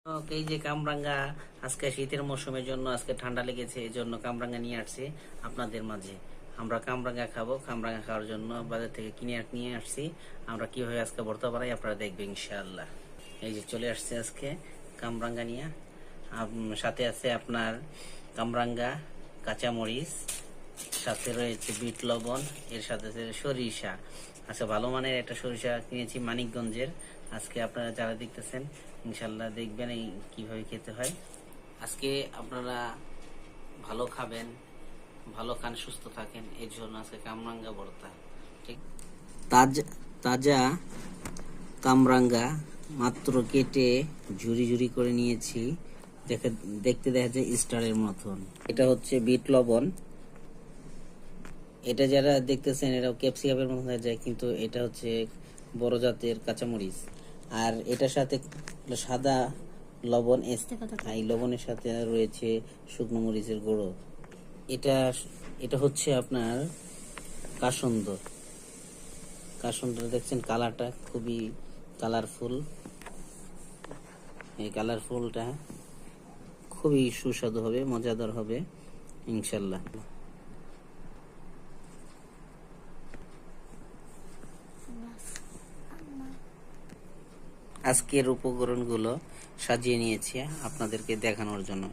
এই যে কামরাঙ্গা, আজকে শীতের মৌসুমের জন্য আজকে ঠান্ডা লেগেছে, এই জন্য কামরাঙ্গা নিয়ে আসছি আপনাদের মাঝে। আমরা কামরাঙ্গা খাবো। কামরাঙ্গা খাওয়ার জন্য বাজার থেকে কিনে নিয়ে আসছি। আমরা কিভাবে আজকে ভর্তা বানাই আপনারা দেখবেন ইনশাআল্লাহ। এই যে চলে আসছে আজকে কামরাঙ্গা নিয়ে। সাথে আছে আপনার কামরাঙ্গা, কাঁচামরিচ, সাথে রয়েছে বিট লবণ, এর সাথে আছে সরিষা। আচ্ছা, ভালো মানের একটা সরিষা কিনেছি মানিকগঞ্জের। আজকে আপনারা যারা দেখতেছেন ইনশাল্লাহ দেখবেন এই কিভাবে খেতে হয়। আজকে আপনারা ভালো খাবেন, ভালো খান, সুস্থ থাকেন, এর জন্য আজকে কামরাঙ্গা ভর্তা। ঠিক, তাজা তাজা কামরাঙ্গা মাত্র কেটে ঝুরি ঝুরি করে নিয়েছি। দেখতে দেখা যায় স্টারের মতন। এটা হচ্ছে বিট লবণ। এটা যারা দেখতেছেন এটা ক্যাপসিকামের মতো হয়ে যায়, কিন্তু এটা হচ্ছে বড় জাতের কাঁচামরিচ। আর এটার সাথে সাদা লবণ, এই লবণের সাথে রয়েছে শুকনো মরিচের গুঁড়ো। এটা এটা হচ্ছে আপনার কাসুন্দ। কাসুন্দ দেখছেন কালারটা খুবই কালারফুল। এই কালারফুলটা খুবই সুস্বাদু হবে, মজাদার হবে ইনশাল্লাহ। আজকের উপকরণগুলো সাজিয়ে নিয়েছি আপনাদেরকে দেখানোর জন্য।